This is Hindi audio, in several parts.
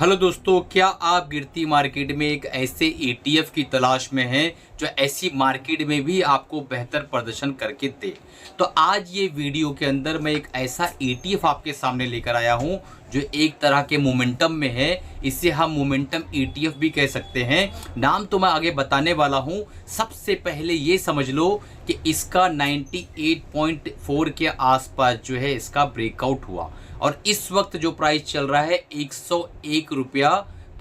हेलो दोस्तों, क्या आप गिरती मार्केट में एक ऐसे ETF की तलाश में हैं जो ऐसी मार्केट में भी आपको बेहतर प्रदर्शन करके दे। तो आज ये वीडियो के अंदर मैं एक ऐसा ETF आपके सामने लेकर आया हूं जो एक तरह के मोमेंटम में है। इसे हम मोमेंटम ETF भी कह सकते हैं। नाम तो मैं आगे बताने वाला हूं। सबसे पहले ये समझ लो कि इसका 98.4 के आसपास जो है इसका ब्रेकआउट हुआ और इस वक्त जो प्राइस चल रहा है 101 रुपया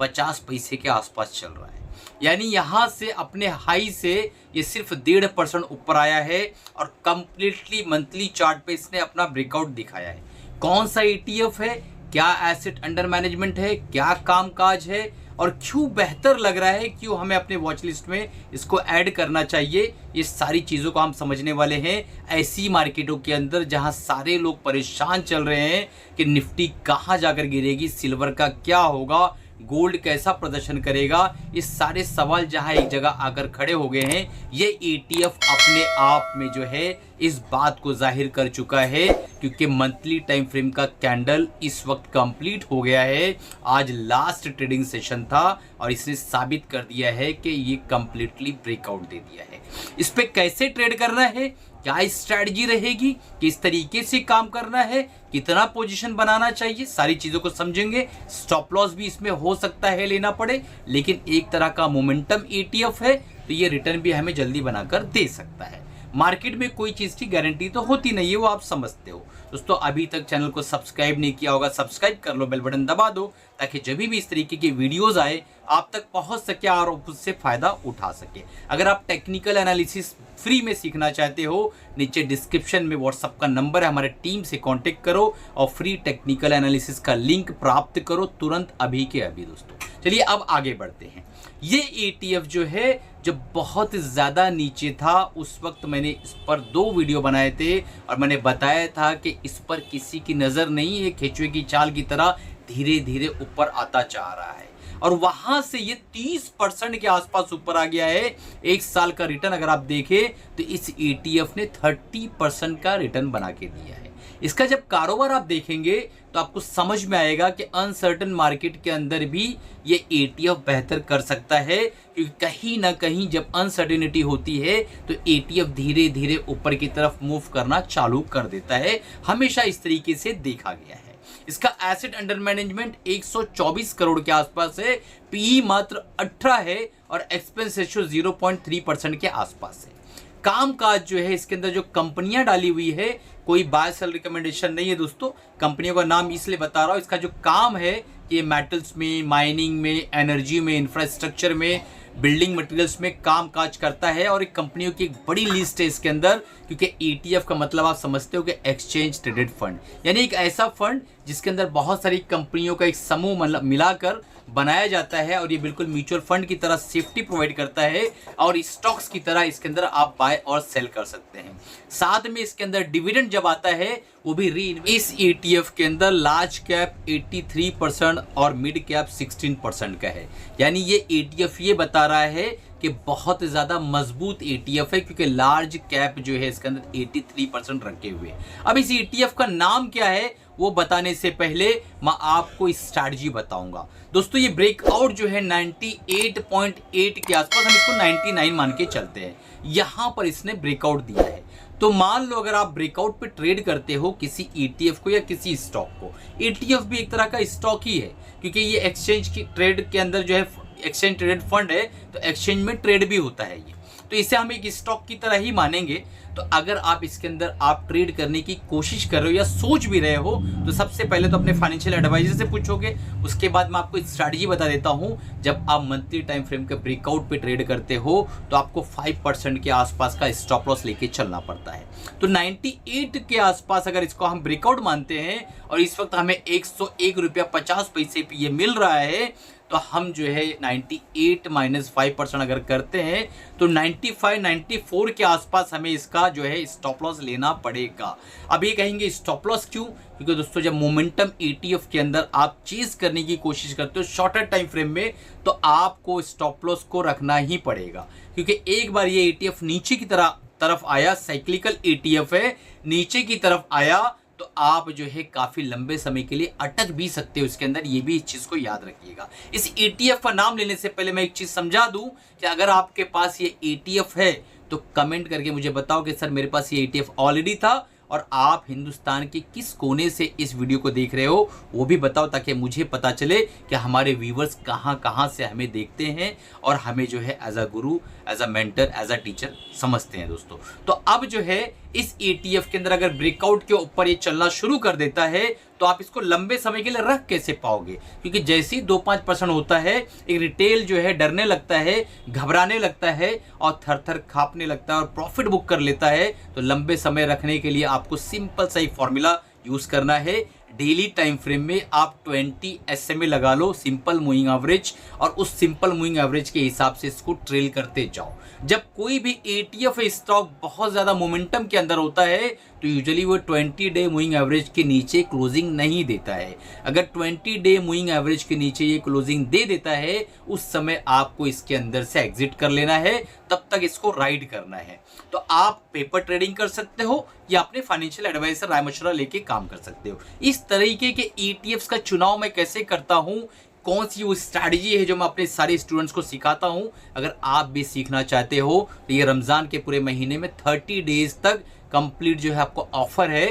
50 पैसे के आसपास चल रहा है। यानी यहाँ से अपने हाई से ये सिर्फ 1.5% ऊपर आया है और कंप्लीटली मंथली चार्ट पे इसने अपना ब्रेकआउट दिखाया है। कौन सा ETF है, क्या एसेट अंडर मैनेजमेंट है, क्या कामकाज है और क्यों बेहतर लग रहा है, क्यों हमें अपने वॉच लिस्ट में इसको ऐड करना चाहिए, ये सारी चीज़ों को हम समझने वाले हैं ऐसी मार्केटों के अंदर जहां सारे लोग परेशान चल रहे हैं कि निफ्टी कहां जाकर गिरेगी, सिल्वर का क्या होगा, गोल्ड कैसा प्रदर्शन करेगा। ये सारे सवाल जहां एक जगह आकर खड़े हो गए हैं, ये ETF अपने आप में जो है इस बात को जाहिर कर चुका है क्योंकि मंथली टाइम फ्रेम का कैंडल इस वक्त कंप्लीट हो गया है। आज लास्ट ट्रेडिंग सेशन था और इसने साबित कर दिया है कि ये कंप्लीटली ब्रेकआउट दे दिया है। इस पे कैसे ट्रेड करना है, क्या स्ट्रैटेजी रहेगी, किस तरीके से काम करना है, कितना पोजीशन बनाना चाहिए, सारी चीजों को समझेंगे। स्टॉप लॉस भी इसमें हो सकता है लेना पड़े, लेकिन एक तरह का मोमेंटम ETF है तो ये रिटर्न भी हमें जल्दी बनाकर दे सकता है। मार्केट में कोई चीज की गारंटी तो होती नहीं है, वो आप समझते हो। दोस्तों अभी तक चैनल को सब्सक्राइब नहीं किया होगा, सब्सक्राइब कर लो, बेल बटन दबा दो ताकि जब भी इस तरीके की वीडियोस आए आप तक पहुंच सके और उससे फायदा उठा सके। अगर आप टेक्निकल एनालिसिस फ्री में सीखना चाहते हो, नीचे डिस्क्रिप्शन में व्हाट्सएप का नंबर है, हमारे टीम से कांटेक्ट करो और फ्री टेक्निकल एनालिसिस का लिंक प्राप्त करो तुरंत अभी के अभी। दोस्तों चलिए अब आगे बढ़ते हैं। ये ETF जो है जब बहुत ज़्यादा नीचे था उस वक्त मैंने इस पर 2 वीडियो बनाए थे और मैंने बताया था कि इस पर किसी की नज़र नहीं है, केचुए की चाल की तरह धीरे धीरे ऊपर आता जा रहा है और वहां से ये 30% के आसपास ऊपर आ गया है। एक साल का रिटर्न अगर आप देखें तो इस ETF ने 30% का रिटर्न बना के दिया है। इसका जब कारोबार आप देखेंगे तो आपको समझ में आएगा कि अनसर्टन मार्केट के अंदर भी ये ETF बेहतर कर सकता है क्योंकि कहीं ना कहीं जब अनसर्टेनिटी होती है तो ETF धीरे धीरे ऊपर की तरफ मूव करना चालू कर देता है। हमेशा इस तरीके से देखा गया है। इसका एसेट अंडर मैनेजमेंट 124 करोड़ के आसपास है, PE मात्र 18 है और एक्सपेंस रेशियो 0.3% के आसपास है। कामकाज जो है इसके अंदर जो कंपनियां डाली हुई है, कोई बाय सेल रिकमेंडेशन नहीं है दोस्तों, कंपनियों का नाम इसलिए बता रहा हूं। इसका जो काम है कि मेटल्स में, माइनिंग में, एनर्जी में, इंफ्रास्ट्रक्चर में, बिल्डिंग मटेरियल्स में काम काज करता है और एक कंपनियों की एक बड़ी लिस्ट है इसके अंदर क्योंकि ETF का मतलब आप समझते हो कि एक्सचेंज ट्रेडेड फंड, यानी एक ऐसा फंड जिसके अंदर बहुत सारी कंपनियों का एक समूह मिलाकर बनाया जाता है और ये बिल्कुल म्यूचुअल फंड की तरह सेफ्टी प्रोवाइड करता है और स्टॉक्स की तरह इसके अंदर आप बाय और सेल कर सकते हैं। साथ में इसके अंदर डिविडेंड जब आता है वो भी इस ETF के अंदर लार्ज कैप 83% और मिड कैप 16% का है। यानी ये ETF ये बता रहा है कि बहुत ज़्यादा मजबूत ETF है क्योंकि लार्ज कैप जो है इसके अंदर 83% रखे हुए हैं। अब इस ETF का नाम क्या है वो बताने से पहले मैं आपको स्ट्रैटेजी बताऊंगा। दोस्तों ये ब्रेकआउट जो है 98.8 के आसपास, हम इसको 99 मान के चलते हैं, यहां पर इसने ब्रेकआउट दिया है। तो मान लो अगर आप ब्रेकआउट पे ट्रेड करते हो किसी ETF को या किसी स्टॉक को, ETF भी एक तरह का स्टॉक ही है क्योंकि ये एक्सचेंज की ट्रेड के अंदर जो है एक्सचेंज ट्रेडेड फंड है तो एक्सचेंज में ट्रेड भी होता है ये, तो इसे हम एक स्टॉक की तरह ही मानेंगे। तो अगर आप इसके अंदर आप ट्रेड करने की कोशिश कर रहे हो या सोच भी रहे हो तो सबसे पहले तो अपने फाइनेंशियल एडवाइजर से पूछोगे, उसके बाद मैं आपको स्ट्रैटेजी बता देता हूं। जब आप मंथली टाइम फ्रेम के ब्रेकआउट पे ट्रेड करते हो तो आपको 5% के आसपास का स्टॉप लॉस लेके चलना पड़ता है। तो 98 के आसपास अगर इसको हम ब्रेकआउट मानते हैं और इस वक्त हमें 101 रुपया 50 पैसे पे ये मिल रहा है तो हम जो है 98 - 5% अगर करते हैं तो 94 के आसपास हमें इसका जो है स्टॉप लॉस लेना पड़ेगा। अब ये कहेंगे स्टॉप लॉस क्यों, क्योंकि दोस्तों जब मोमेंटम ETF के अंदर आप चेज करने की कोशिश करते हो शॉर्टर टाइम फ्रेम में तो आपको स्टॉप लॉस को रखना ही पड़ेगा क्योंकि एक बार ये ETF नीचे की तरफ आया, साइक्लिकल ETF है, नीचे की तरफ आया तो आप जो है काफ़ी लंबे समय के लिए अटक भी सकते हो इसके अंदर, ये भी इस चीज़ को याद रखिएगा। इस ETF का नाम लेने से पहले मैं एक चीज़ समझा दूं कि अगर आपके पास ये ETF है तो कमेंट करके मुझे बताओ कि सर मेरे पास ये ETF ऑलरेडी था, और आप हिंदुस्तान के किस कोने से इस वीडियो को देख रहे हो वो भी बताओ, ताकि मुझे पता चले कि हमारे व्यूवर्स कहाँ कहाँ से हमें देखते हैं और हमें जो है as a guru, as a mentor, as a teacher समझते हैं दोस्तों। तो अब जो है इस ETF के अंदर अगर ब्रेकआउट के ऊपर ये चलना शुरू कर देता है तो आप इसको लंबे समय के लिए रख कैसे पाओगे, क्योंकि जैसे ही 2-5% होता है एक रिटेल जो है डरने लगता है, घबराने लगता है और थर थर कांपने लगता है और प्रॉफिट बुक कर लेता है। तो लंबे समय रखने के लिए आपको सिंपल सा ही फॉर्मूला यूज करना है। डेली टाइम फ्रेम में आप 20 SMA लगा लो, सिंपल मूविंग एवरेज, और उस सिंपल मूविंग एवरेज के हिसाब से इसको ट्रेल करते जाओ। जब कोई भी ETF स्टॉक बहुत ज़्यादा मोमेंटम के अंदर होता है तो यूजुअली वो 20 डे मूविंग एवरेज के नीचे क्लोजिंग नहीं देता है। अगर 20 डे मूविंग एवरेज के नीचे ये क्लोजिंग दे देता है उस समय आपको इसके अंदर से एग्जिट कर लेना है, तब तक इसको राइड करना है। तो आप पेपर ट्रेडिंग कर सकते हो या अपने फाइनेंशियल एडवाइजर राय मशवरा लेके काम कर सकते हो। इस तरीके के ETFs का चुनाव मैं कैसे करता हूँ, कौन सी वो स्ट्रैटेजी है जो मैं अपने सारे स्टूडेंट्स को सिखाता हूँ, अगर आप भी सीखना चाहते हो तो ये रमज़ान के पूरे महीने में 30 डेज तक कंप्लीट जो है आपको ऑफर है।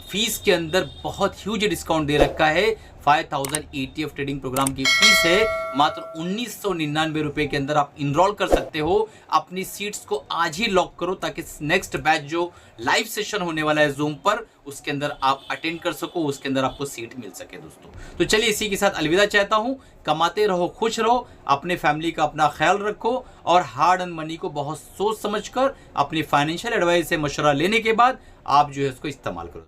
फीस के अंदर बहुत ह्यूज डिस्काउंट दे रखा है। 5000 ETF ट्रेडिंग प्रोग्राम की फीस है, मात्र 1999 रुपए के अंदर आप इनरोल कर सकते हो। अपनी सीट्स को आज ही लॉक करो ताकि नेक्स्ट बैच जो लाइव सेशन होने वाला है जूम पर उसके अंदर आप अटेंड कर सको, उसके अंदर आपको सीट मिल सके दोस्तों। तो चलिए इसी के साथ अलविदा चाहता हूँ। कमाते रहो, खुश रहो, अपने फैमिली का अपना ख्याल रखो और हार्ड एंड मनी को बहुत सोच समझ कर अपनी फाइनेंशियल एडवाइस से मशवरा लेने के बाद आप जो है उसको इस्तेमाल करो।